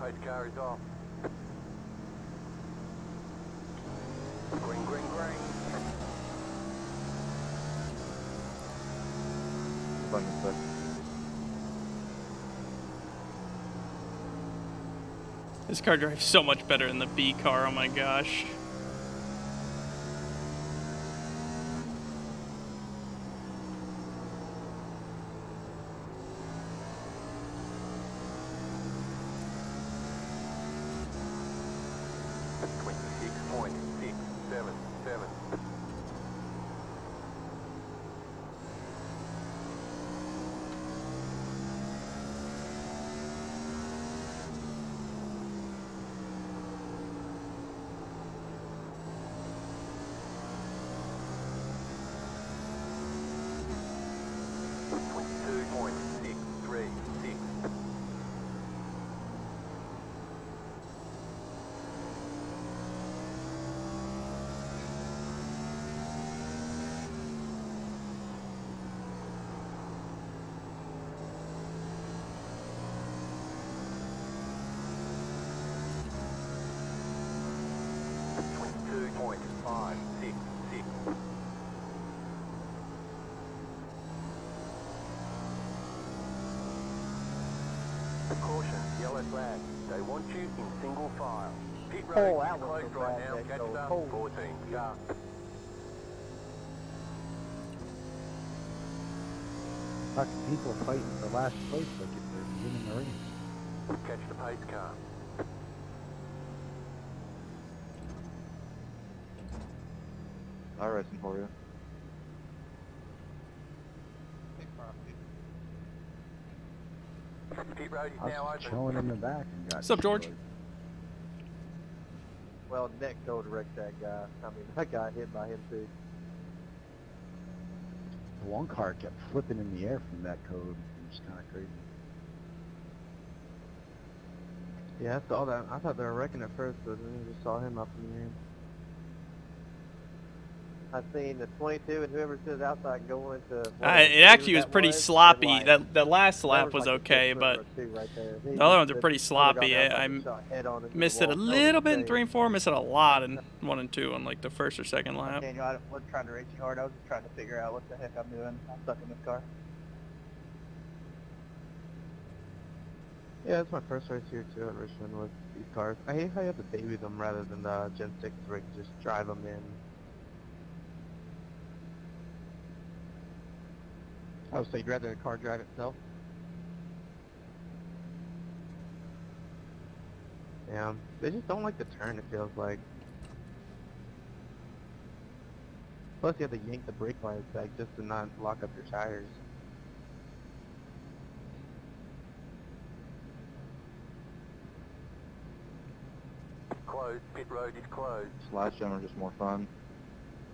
Pace car is off. Green, green, green. This car drives so much better than the B car, oh my gosh. Caution, yellow flag. They want you in single file. Pit road is closed right now. Catch up, 14 car. Fucking people fighting for last place like if they're winning the race. Catch the pace car. iRacing for you. Pit road is I now was open. chilling in the back and got What's up, George? destroyed. Well, Nick go to wreck that guy. I mean, I got hit by him too. The one car kept flipping in the air from that code. It was kind of crazy. Yeah, I saw that. I thought they were wrecking at first, but then I just saw him up in the air. I seen the 22 and whoever stood outside going to. It actually was pretty sloppy. like, That last lap there was like a okay, foot but or two right there. the other ones are pretty sloppy. Could've gone I down, shot head on into the missed it a wall. little bit in That 3 was and 4, missed it a lot in 1 and 2 on like the first or second lap. Daniel, I wasn't trying to race you hard. I was just trying to figure out what the heck I'm doing. I'm stuck in this car. Yeah, it's my first race here too at Richmond with these cars. I hate how you have to baby them rather than the Gen 6 where you can just drive them in. Oh, so you'd rather the car drive itself? Yeah, they just don't like to turn, it feels like. Plus you have to yank the brake lines back just to not lock up your tires. Closed. Pit road is closed. Last gen are just more fun.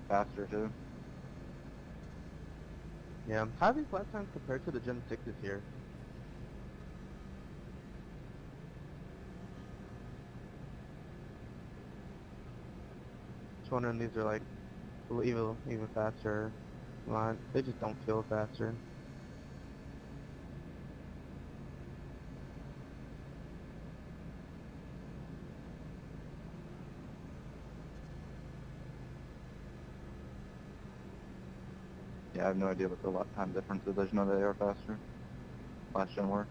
Faster too. Yeah, how are these lap times compared to the Gen 6s here? Just wondering these are like even faster. Line. They just don't feel faster. Yeah, I have no idea what the lap time difference is. I just know they are faster. Last gen were.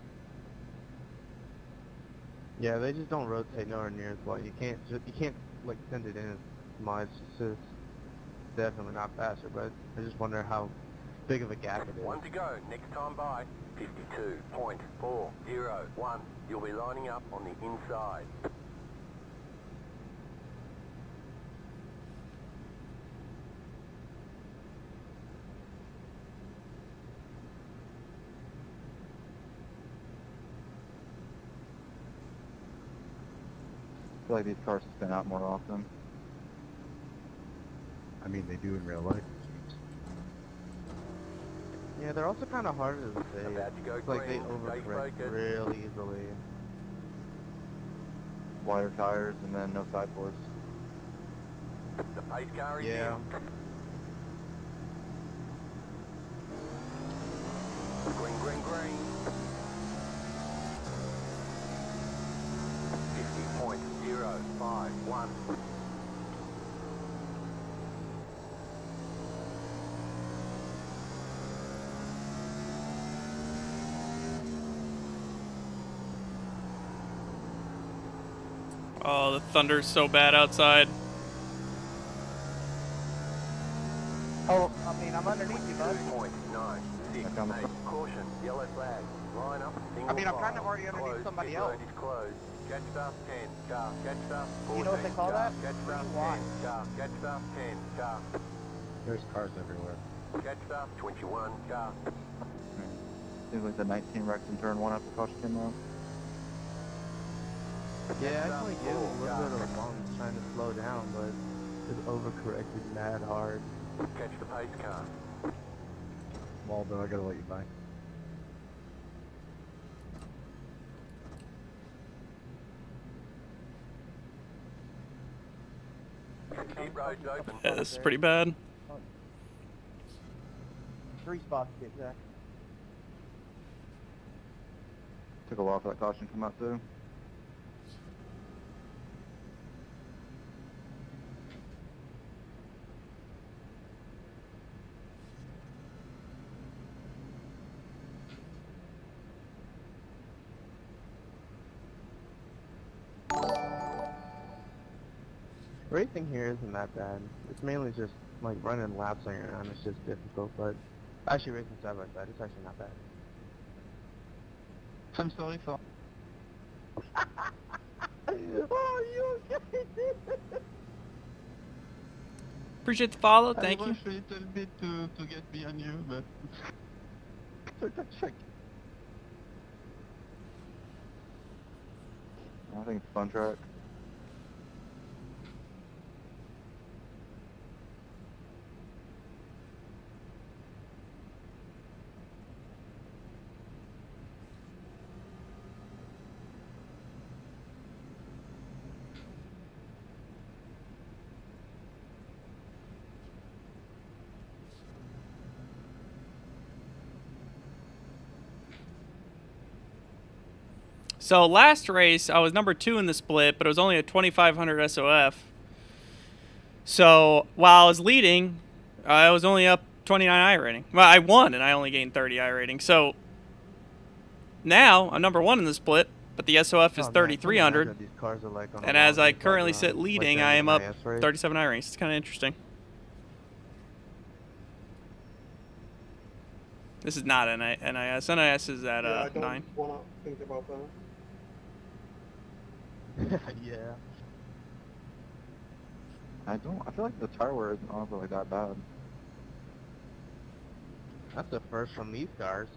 Yeah, they just don't rotate nowhere near as well. You can't like send it in as much. It's just definitely not faster. But I just wonder how big of a gap it is. 1 to go. Next time by 52.401. You'll be lining up on the inside. I feel like these cars spin out more often. I mean, they do in real life. Yeah, they're also kind of harder to save. About to go It's like they green. Safe overcorrect focus. real easily. Wider tires and then no side force. The pace car is Yeah. in. Green, green, green. 1. Oh, the thunder's so bad outside. Oh, I mean, I'm underneath you, bud. 2.968. Caution, yellow flag. Line up, single I mean, I'm file. kind of already underneath Closed, somebody pit else. road is closed. Catch stuff 10, car, catch stuff 14, You know what they call car, that? catch stuff 10, Rewind. car, catch stuff 10, car, There's cars everywhere. catch stuff 21, car. Seems like the 19 wrecked in turn 1 after caution came out. Yeah, I actually gave him a little bit of a bump trying to slow down, but just overcorrected mad hard. Catch the pace car. Waldo, I gotta let you by. Pit road's open. Yeah, this is pretty bad. 3 spots to get Zach. Took a while for that caution to come out too. Racing here isn't that bad. It's mainly just like running laps on your own. It's just difficult, but actually racing side by side, it's actually not bad. I'm sorry for. Oh, you okay? Appreciate the follow. Thank you. I was a little bit to get me on you, but. I think it's a fun track. So last race, I was number 2 in the split, but it was only a 2500 SOF. So while I was leading, I was only up 29 iRating. Well, I won, and I only gained 30 iRating. So now I'm number 1 in the split, but the SOF is 3300. These cars are like on And a as long I side currently run, sit like leading, down I in am the up IS race. 37 iRatings. It's kind of interesting. This is not NIS. NIS is at Yeah, I don't 9. wanna think about that. Yeah. I feel like the tire wear isn't honestly like that bad. That's the first from these cars.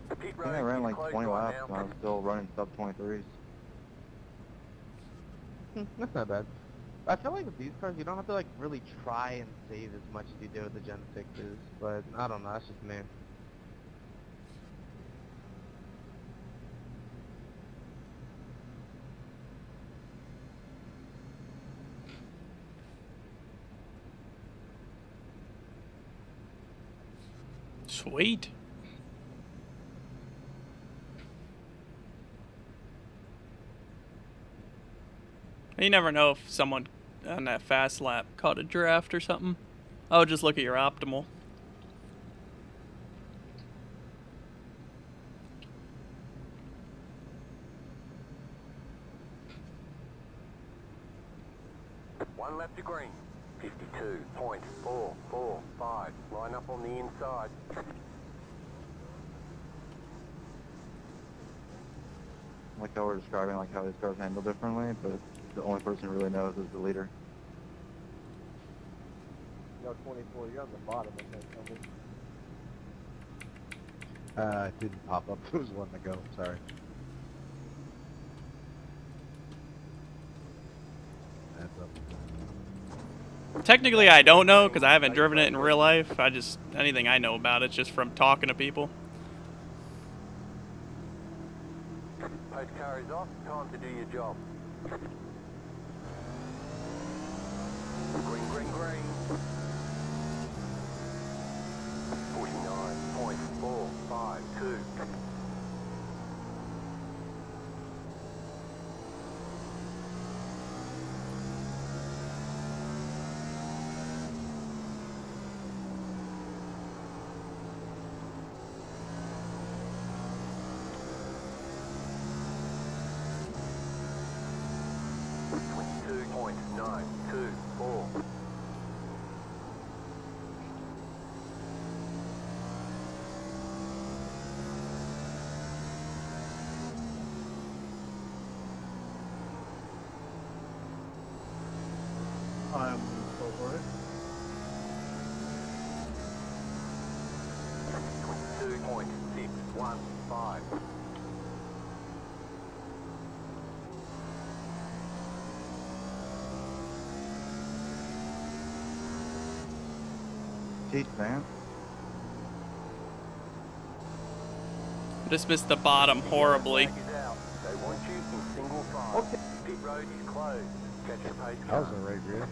The pit I think I road ran is like closed 20 right laps now. and I was still running sub 23s. That's not bad. I feel like with these cars, you don't have to like really try and save as much as you do with the Gen 6s, but I don't know, that's just me. Sweet. You never know if someone on that fast lap caught a draft or something. Oh, just look at your optimal. One lap to green. 52.445. Line up on the inside. Like how we're describing like how these cars handle differently, but the only person who really knows is the leader. Yo, 24, you're on the bottom of that number. It didn't pop up. It was one to go. Sorry. That's up. Technically, I don't know because I haven't driven it in real life. Anything I know about it's just from talking to people. Post car is off. Time to do your job. Green, green, green. 49.452. .924. I'm over it. 22.615. Jeez, man. Just missed the bottom horribly. Flag is out. They want you in single file. Okay. Pit road is closed. Catch your pace That was car. alright, rear.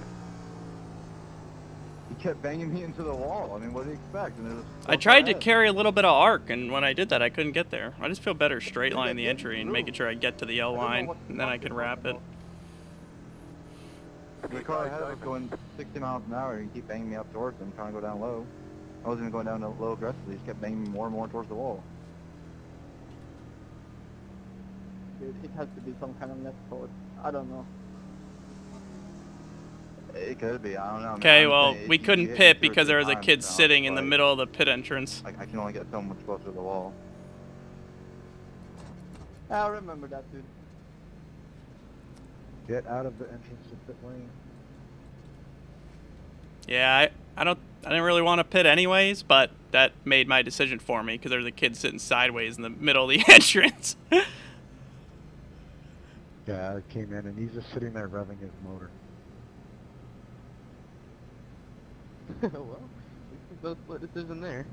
He kept banging me into the wall. I mean, what do you expect? And it was I tried to carry a little bit of arc, and when I did that, I couldn't get there. I just feel better straight lining the entry and making sure I get to the L line, and then I can wrap it. The car ahead was going 60 miles an hour, and he kept banging me up towards him, trying to go down low. I wasn't even going down low aggressively. He just kept banging me more and more towards the wall. Dude, it has to be some kind of net code. I don't know. It could be. I don't know. Okay, I'm well, saying we if you couldn't hit me pit 2 or because there 3 was a times, kid it's sitting in the like, middle of the pit entrance. I can only get so much closer to the wall. I remember that, dude. Get out of the entrance to pit lane. Yeah, I didn't really want to pit anyways, but that made my decision for me because there was a kid sitting sideways in the middle of the entrance. Yeah, I came in and he's just sitting there revving his motor. Well, the split decision there.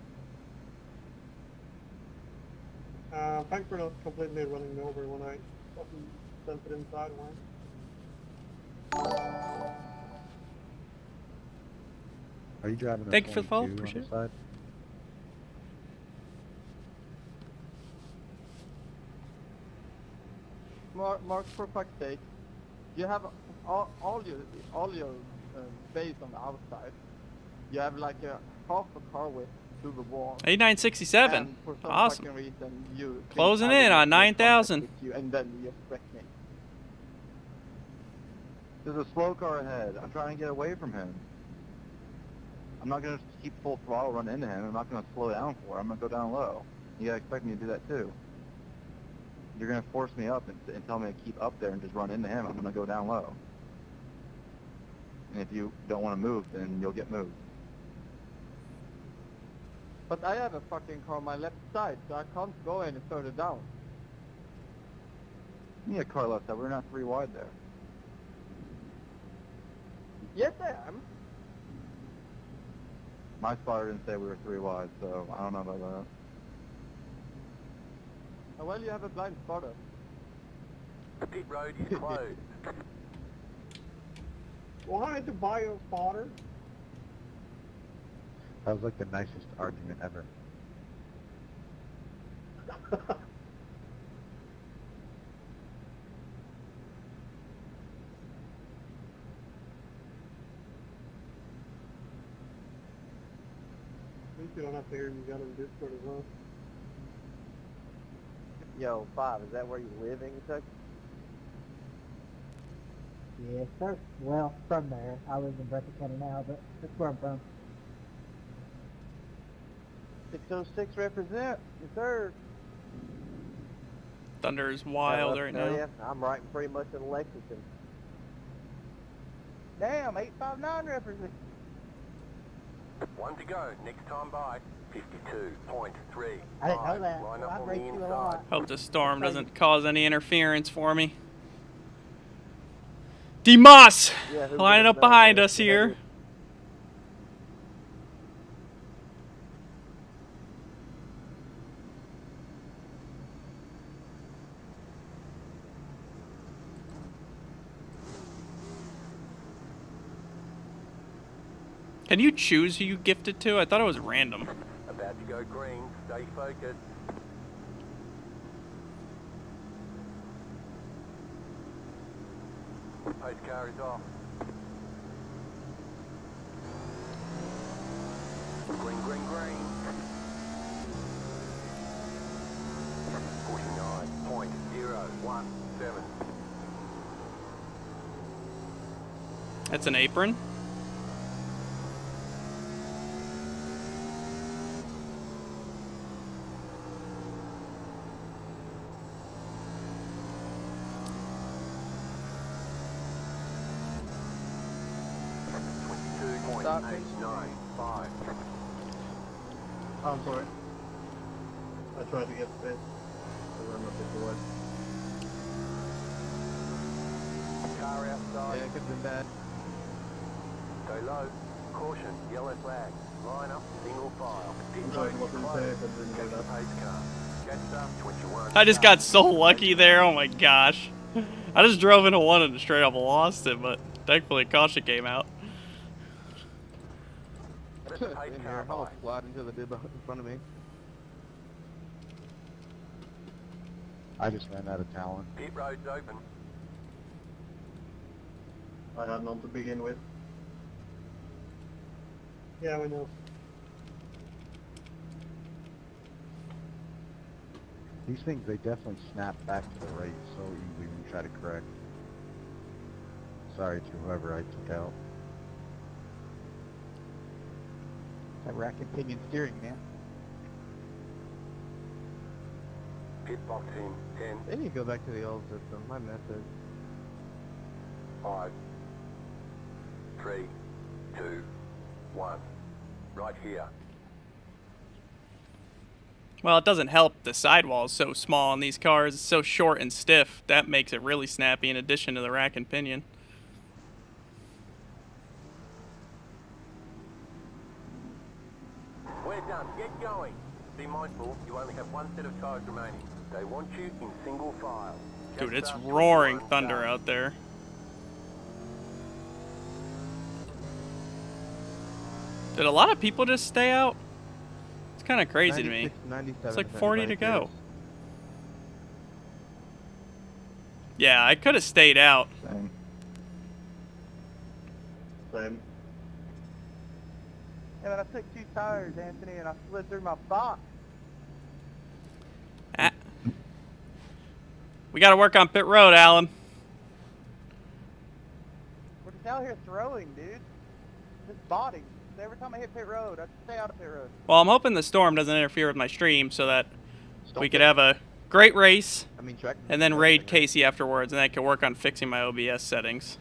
Thanks for not completely running me over when I fucking sent it inside one. Are you driving a Thank you for the 22 follow, on appreciate it. side? Mark, for fuck's sake, you have all your base on the outside. You have like a half a car width to the wall. 8967. And for some Awesome. fucking reason, you think Closing I in will on make contact 9,000. with you, and then you just wreck me. There's a slow car ahead. I'm trying to get away from him. I'm not going to keep full throttle run into him. I'm not going to slow down for him. I'm going to go down low. You got to expect me to do that too. You're going to force me up and tell me to keep up there and just run into him. I'm going to go down low. And if you don't want to move, then you'll get moved. But I have a fucking car on my left side, so I can't go any further down. You need a car left side. We're not 3 wide there. Yes, I am. My spotter didn't say we were 3 wide, so I don't know about that. Oh, well, you have a blind spotter. Pit road is closed. Wanted to buy a spotter. That was like the nicest argument ever. At least you don't have to hear me got on Discord as well. Yo, Bob, is that where you live in Kentucky? Yes, sir. Well, from there. I live in Breathitt County now, but that's where I'm from. 606 represent. Yes, sir. Thunder is wild right now. Yeah, I'm right pretty much in Lexington. Damn, 859 represent. 1 to go. Next time by 52.3. I didn't know that. Line Well, up I on break the you a inside. lot. Hope the storm doesn't cause any interference for me. D-Moss Yeah, who lining would've up known behind that? us here. Can you choose who you gift it to? I thought it was random. About to go green. Stay focused. Pace car is off. Green, green, green. 49.017. That's an apron. Stop. 895. Oh, I'm sorry. I tried to get space. I run up before. Car Yeah, outside. it could have been bad. Go low. Caution. Yellow flag. Line up. Single file. Pit I'm road trying to look in closed. safe, but didn't Catch go the up. pace car. Catch up. 21. I just got so lucky there. Oh my gosh. I just drove into one and straight up lost it, but thankfully caution came out. Let the pace In car here, by. I'll slide into the dib in front of me. I just ran out of talent. Pit road's open. I had none to begin with. Yeah, we know. These things, they definitely snap back to the right so easily when you try to correct. Sorry to whoever I took out. That rack pinion steering, man. Pit box in. 10. They need to go back to the old system. My method. 5. 3. 2. 1. Right here. Well, it doesn't help the sidewall's so small on these cars. It's so short and stiff. That makes it really snappy in addition to the rack and pinion. We're done. Get going. Be mindful, you only have one set of tires remaining. They want you in single file. Dude, Just it's start roaring 21 thunder start. out there. Did a lot of people just stay out? It's kind of crazy to me. 96, 97 It's like if 40 to anybody go. cares. Yeah, I could have stayed out. Same. Same. Yeah, but I took 2 tires, Anthony, and I slid through my box. Ah. We got to work on pit road, Alan. We're just out here throwing, dude. Just body. Every time I hit pit road, I stay out of pit road. Well, I'm hoping the storm doesn't interfere with my stream so that Just we don't could get- have a great race I mean, track. and then track raid thing, right? Casey afterwards, and then I could work on fixing my OBS settings.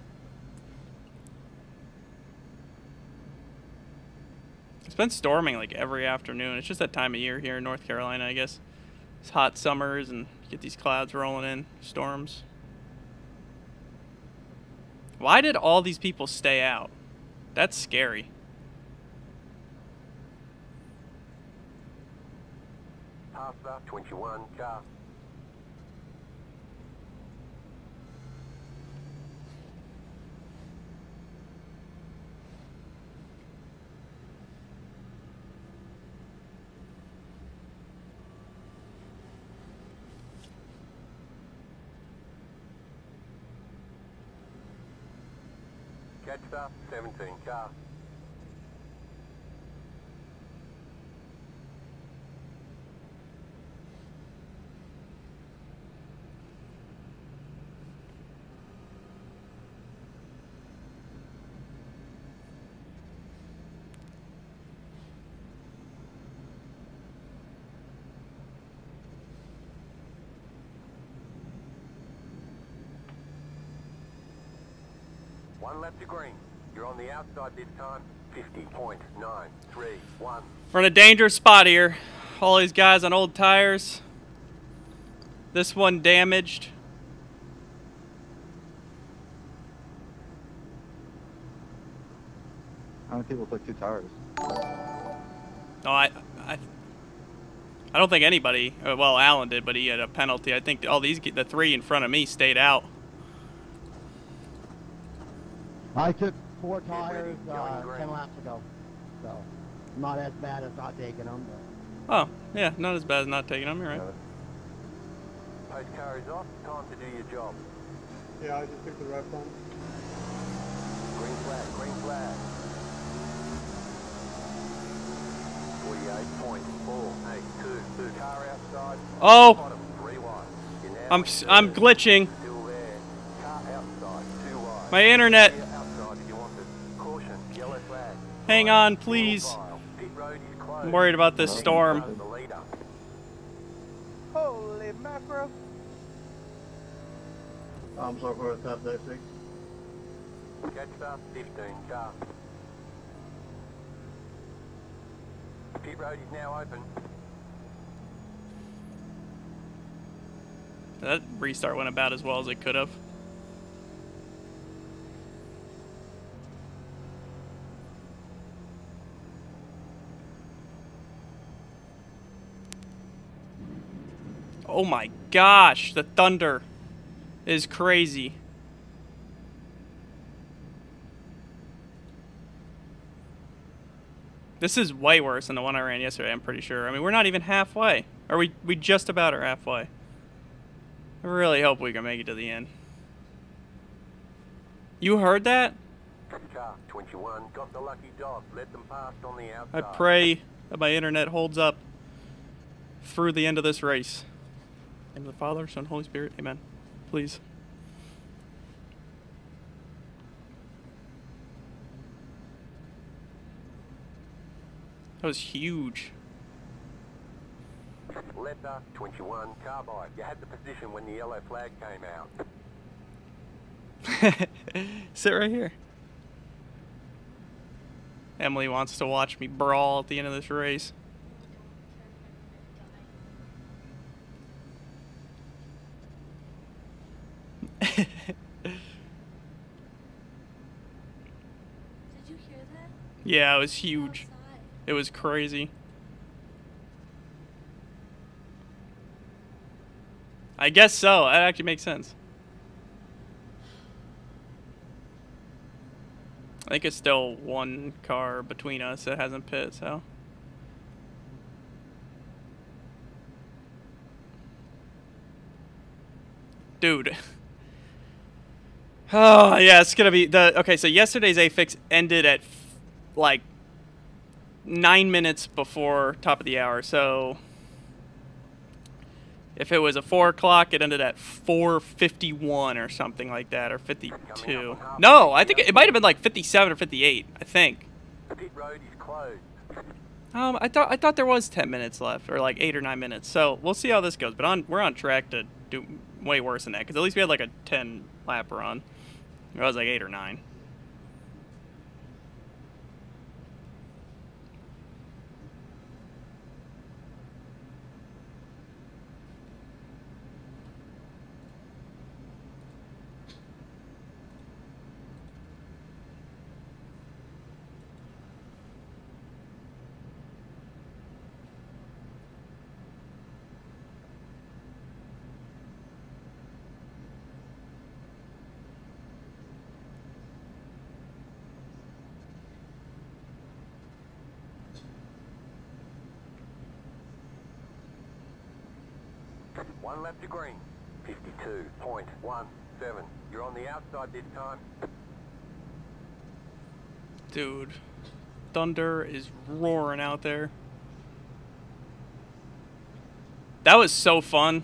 It's been storming like every afternoon. It's just that time of year here in North Carolina, I guess. It's hot summers and you get these clouds rolling in, storms. Why did all these people stay out? That's scary. Pasta, 21 car. Catch up, 17 car. One lap to green. You're on the outside this time. 50.931. We're in a dangerous spot here. All these guys on old tires. This one damaged. How many people took 2 tires? No, I don't think anybody. Well, Alan did, but he had a penalty. I think all these, the 3 in front of me, stayed out. I took 4 Get ready, tires going green. 10 laps ago, so not as bad as not taking them. But Oh, yeah, not as bad as not taking them. You're right. Pace car is off. Time to do your job. Yeah, I just took the rest on. Green flag, green flag. 48.482. Car outside. Oh, Bottom, 3 wide. You're now I'm glitching. still there. Car outside, 2 wide. My internet. Clear outside if you want Hang on, please. I'm worried about this storm. Holy mackerel! I'm sorry for the top there, 6. Catch up, 15 car. Pit road is now open. That restart went about as well as it could have. Oh my gosh, the thunder is crazy. This is way worse than the one I ran yesterday, I'm pretty sure. I mean, we're not even halfway. Or we just about are halfway. I really hope we can make it to the end. You heard that? Car 21 got the lucky dog. Let them past on the outside. I pray that my internet holds up through the end of this race. In the name of the Father, Son, Holy Spirit. Amen. Please. That was huge. Letter 21 carbide. You had the position when the yellow flag came out. Sit right here. Emily wants to watch me brawl at the end of this race. Did you hear that? Yeah, it was huge. Outside. It was crazy. I guess so. That actually makes sense. I think it's still one car between us that hasn't pit, so. Dude. Oh, yeah, it's gonna be the... Okay, so yesterday's A-Fix ended at, like, 9 minutes before top of the hour, so... If it was a 4 o'clock, it ended at 4:51 or something like that, or 52. No, I think it might have been like 57 or 58, I think. Pit road is closed. I thought there was 10 minutes left, or like 8 or 9 minutes. So we'll see how this goes. But we're on track to do way worse than that, because at least we had like a 10 lap run. It was like 8 or 9. One lap to green. 52.17. You're on the outside this time. Dude, thunder is roaring out there. That was so fun.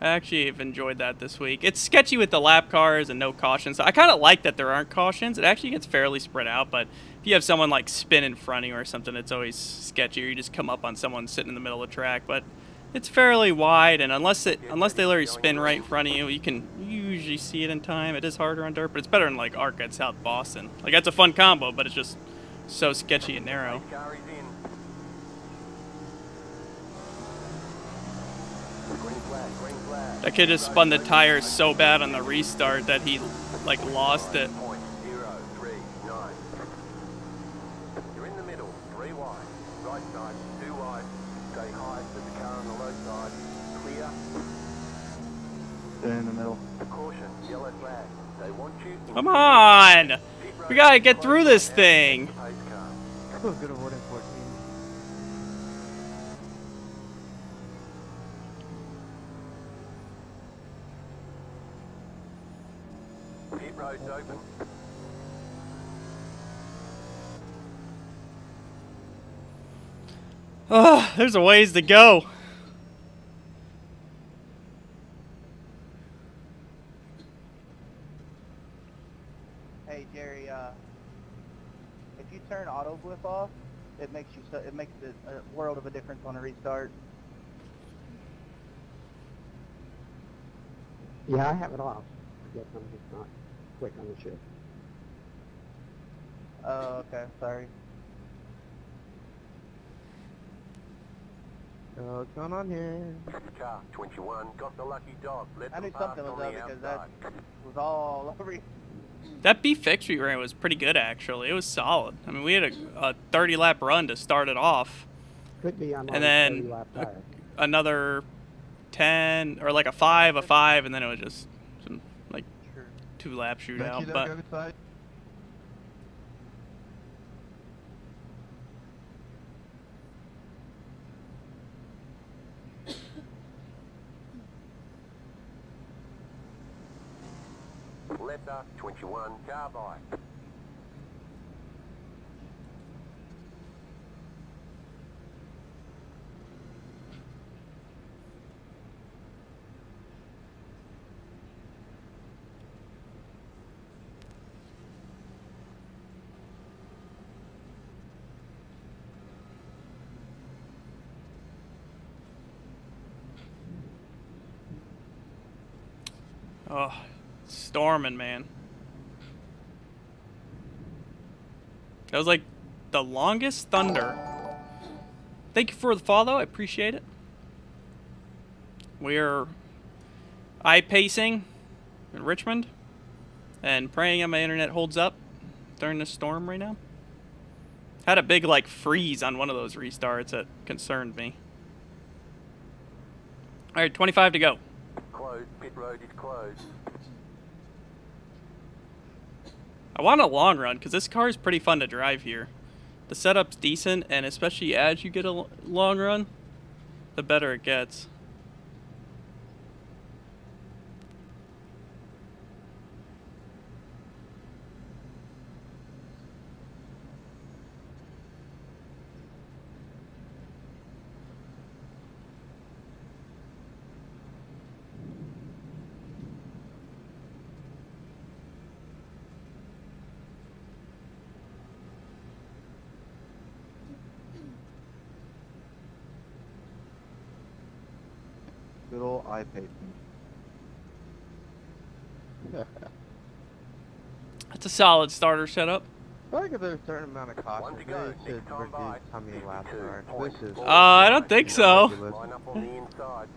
I actually have enjoyed that this week. It's sketchy with the lap cars and no cautions. I kind of like that there aren't cautions. It actually gets fairly spread out, but if you have someone like spin in front of you or something, it's always sketchy, or you just come up on someone sitting in the middle of the track. But it's fairly wide, and unless they literally spin right in front of you, you can usually see it in time. It is harder on dirt, but it's better than like ARC at South Boston. Like, that's a fun combo, but it's just so sketchy and narrow. Car is in. Green flag, green flag. That kid just spun the tires so bad on the restart that he like lost it. 0.039. You're in the middle, 3 wide. Right side, 2 wide. Stay high, put the car on the low side. Clear. Stay in the middle. Caution, yellow flag. They want you. Come on! We gotta get through this thing. Pace car. Oh, good avoiding 14. Pit road's open. Oh, there's a ways to go. Hey, Jerry, it makes a world of a difference on a restart. Yeah, I have it off. I guess I'm just not quick on the shift. Oh, okay. Sorry. What's going on here? Car 21 got the lucky dog. Let I them knew pass something on was the up because that outside. was all over you. That B-Fix we ran was pretty good, actually. It was solid. I mean, we had a 30-lap run to start it off. Could be on And then 30-lap tire. another 10, or like a 5, and then it was just some, like, 2-lap shootout. But Letter 21 car by. oh, it's storming, man. That was like the longest thunder. Thank you for the follow. I appreciate it. We're iPacing in Richmond and praying that my internet holds up during this storm right now. Had a big like freeze on one of those restarts that concerned me. All right, 25 to go. Closed. Pit road is closed. I want a long run because this car is pretty fun to drive here. The setup's decent, and especially as you get a long run, the better it gets. Good old iPacing. That's a solid starter setup. I feel like if there's a certain amount of One caution, to they go. should Next time reduce by. how many laps there are. 52. This is I don't think so. ridiculous. Line up on the inside.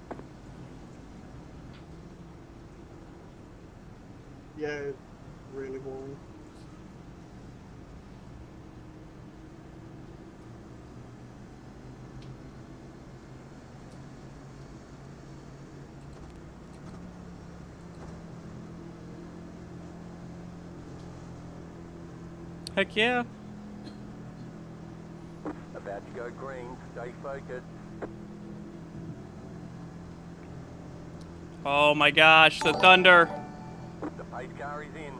Yeah, it's really boring. Heck yeah. About to go green. Stay focused. Oh my gosh, the thunder. The pace car is in.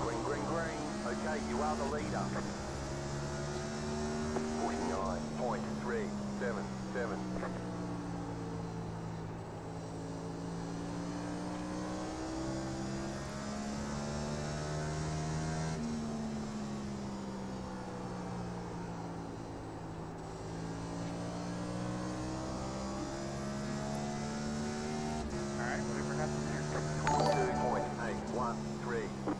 Green, green, green. Okay, you are the leader. 49.377. Alright, whatever happened there. 2.813.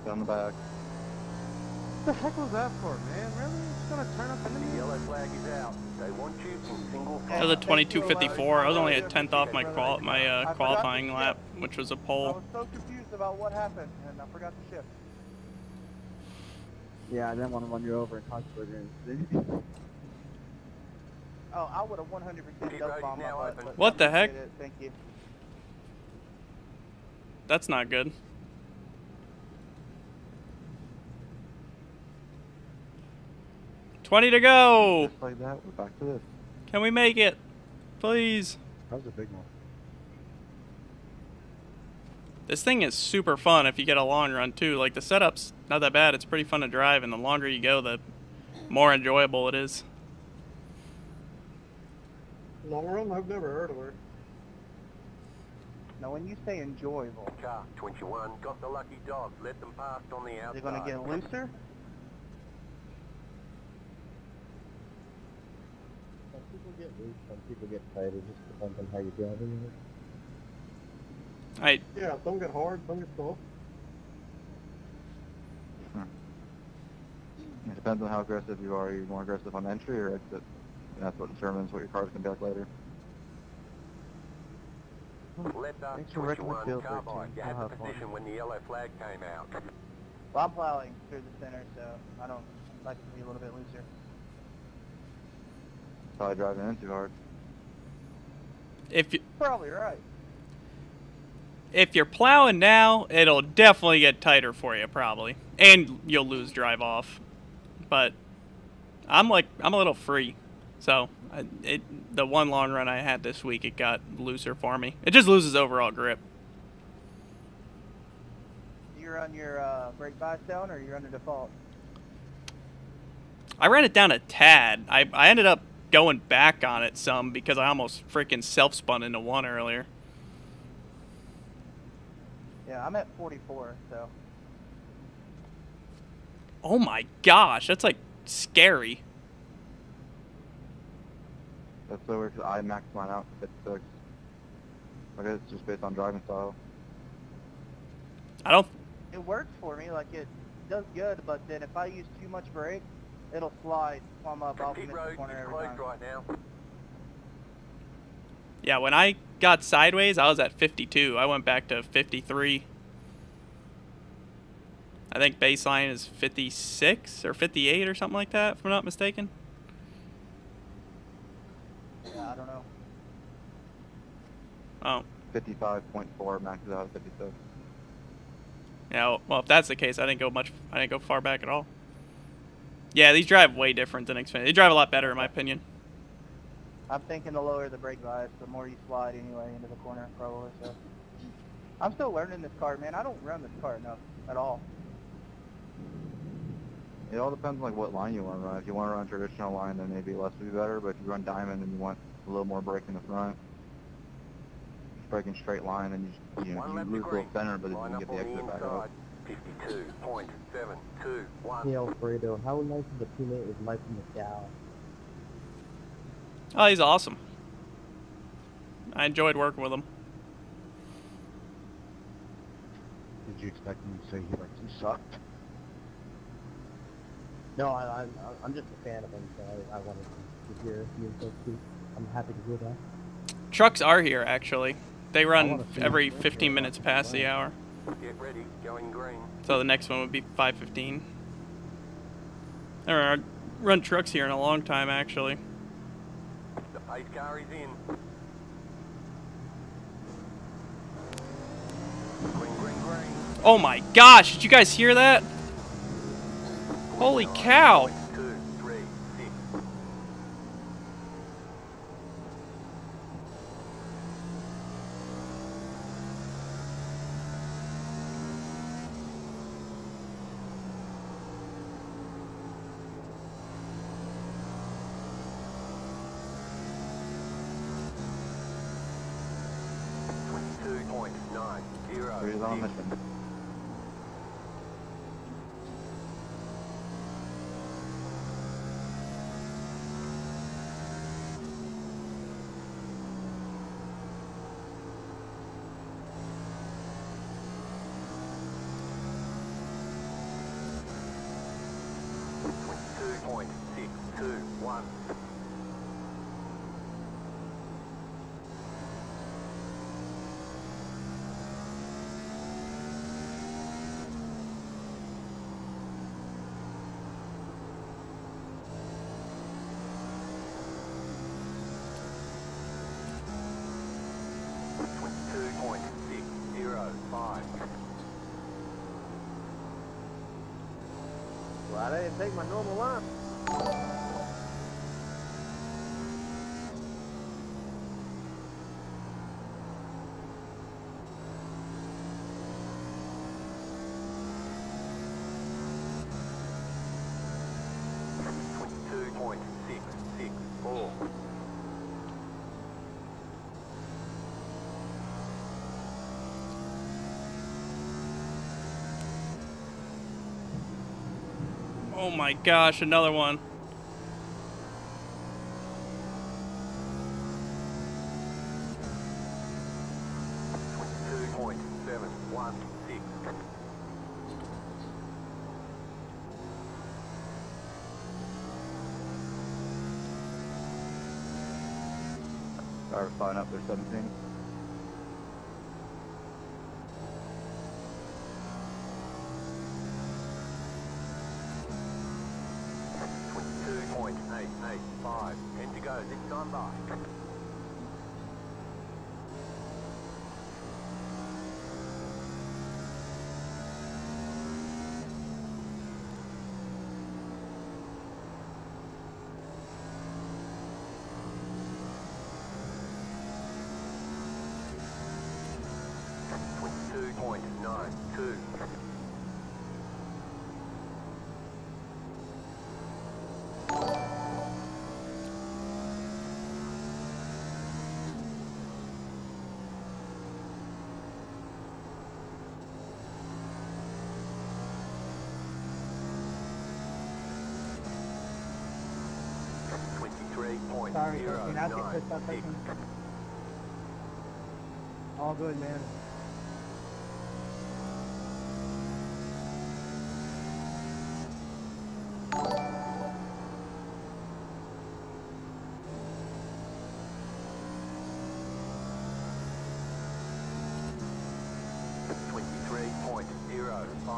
Down the back. What the heck was that for, man? Really? It's gonna turn up into The me? yellow flag is out. They want you in single That was a file. 22.54. I was only a 10th off my qualifying lap, which was a I pole. was so confused about what happened, and I forgot to shift. Yeah, I didn't want to run you over and talk to her. Oh, I would have 100% Pit dove road bombed my now butt, open. but What the somebody heck? did it. Thank you. That's not good. $20 to go. Just like that, we're back to this. Can we make it? Please. That was a big one. This thing is super fun if you get a long run too. Like the setup's not that bad. It's pretty fun to drive, and the longer you go, the more enjoyable it is. Long run? I've never heard of her. Now, when you say enjoyable, Car 21 got the lucky dog. Let them past on the is outside. it going to get looser? Some people get loose, some people get tight. It just depends on how you're driving it. Yeah, some get hard, some get soft. It depends on how aggressive you are. Are you more aggressive on entry or exit? And that's what determines what your car's going to be like later. Let that Thanks for wrecking the 21 field car there, bike. Tim. You I'll had the have fun. position when the yellow flag came out. Well, I'm plowing through the center, so I'd like to be a little bit looser. Probably driving in too hard. If you, Probably right. if you're plowing now, it'll definitely get tighter for you, probably, and you'll lose drive off. But I'm a little free, so the one long run I had this week, it got looser for me. It just loses overall grip. You're on your brake bias down, or you're under default? I ran it down a tad. I ended up going back on it some because I almost freaking self-spun into one earlier. Yeah, I'm at 44, so. Oh my gosh, that's like scary. That's so weird because I maxed mine out to 56. I guess it's just based on driving style. I don't. It works for me, like it does good, but then if I use too much brake, it'll slide while I'm up. I'll miss Pit the road corner is every closed time. right now. Yeah, when I got sideways, I was at 52. I went back to 53. I think baseline is 56 or 58 or something like that, if I'm not mistaken. Yeah, I don't know. Oh. 55.4 maxes out at 56. Yeah, well, if that's the case, I didn't go far back at all. Yeah, these drive way different than Xfinity. They drive a lot better, in my opinion. I'm thinking the lower the brake bias, the more you slide anyway into the corner, probably. So I'm still learning this car, man. I don't run this car enough at all. It all depends on like what line you want to run. If you want to run a traditional line, then maybe less would be better. But if you run diamond and you want a little more brake in the front, braking straight line, and you One left lose to a little green. center, but then Line you up get the on the exit back inside. up. 52.721. Hey Alfredo, how nice of a teammate is Mike McDowell? Oh, he's awesome. I enjoyed working with him. Did you expect him to say he sucked? No, I'm just a fan of him, so I wanted to hear his input too. I'm happy to hear that. Trucks are here, actually. They run wanna see every him. 15 minutes past the hour. Get ready, going green. So the next one would be 5:15. I haven't run trucks here in a long time, actually. The pace car is in. Green, green, green. Oh my gosh, did you guys hear that? Holy cow. 2, 3, 6. So he's on a mission. Well, I didn't take my normal line. Oh my gosh, another one. Driver's flying up there, 17. .885. 10 to go. This time by. .92. Sorry, 13. I'll get pushed up 13. All good, man.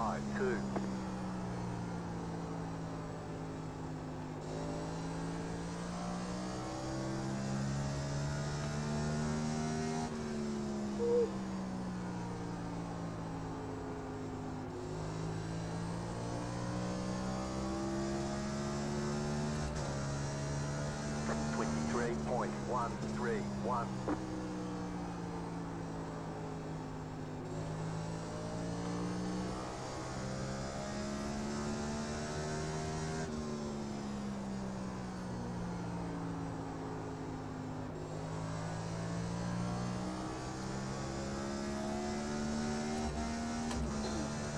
.052. .131.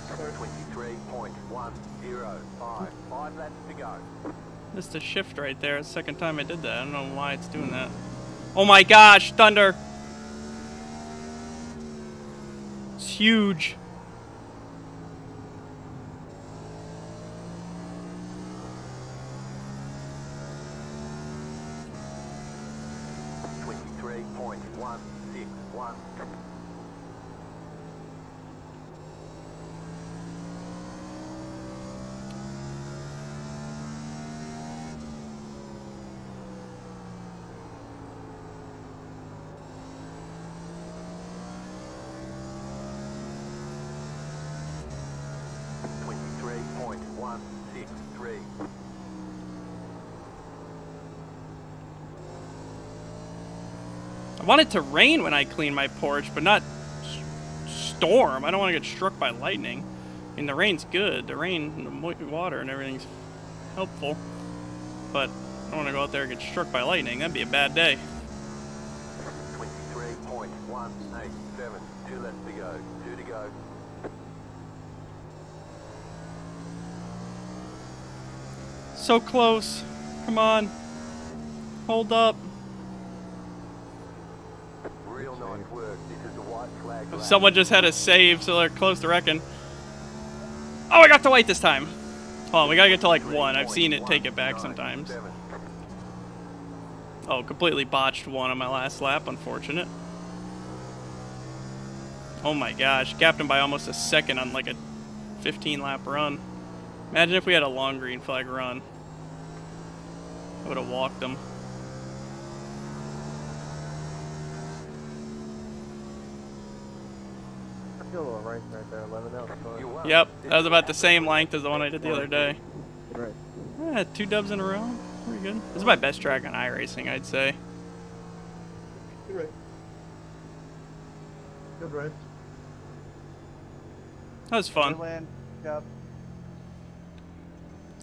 .23.105. 5 laps to go. Missed a shift right there. It's the second time I did that. I don't know why it's doing that. Oh my gosh, thunder! It's huge. .23.161. .163. I want it to rain when I clean my porch, but not storm. I don't want to get struck by lightning. I mean, the rain's good. The rain and the water and everything's helpful. But I don't want to go out there and get struck by lightning. That'd be a bad day. 23.187. 2 left to go. 2 to go. So close. Come on. Hold up. Real nice work. This is the white flag lap. Someone just had a save, so they're close to wrecking. Oh, I got the white this time. Hold on, we gotta get to like 1. I've seen it take it back sometimes. Oh, completely botched 1 on my last lap. Unfortunate. Oh my gosh. Gapped him by almost a second on like a 15-lap run. Imagine if we had a long green flag run. I would have walked them. I feel a little race right there, 11. That was fun. Yep, that was about the same length as the one I did the other day. Right. Yeah, 2 dubs in a row. Pretty good. This is my best track on iRacing, I'd say. Good race. Good race. That was fun. Good win. Yep.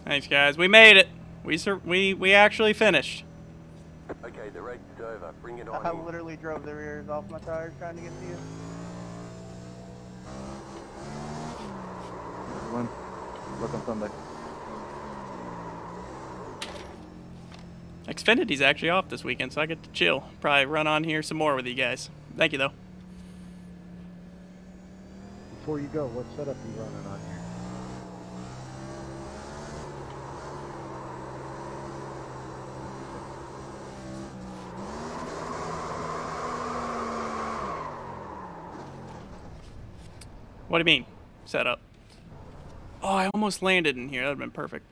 Thanks, guys. We made it. We actually finished. Okay, the race is over. Bring it on. I literally drove the rears off my tires trying to get to you. Win. Look on Sunday. Xfinity's actually off this weekend, so I get to chill. Probably run on here some more with you guys. Thank you, though. Before you go, what setup are you running on here? What do you mean, setup? Oh, I almost landed in here. That would have been perfect.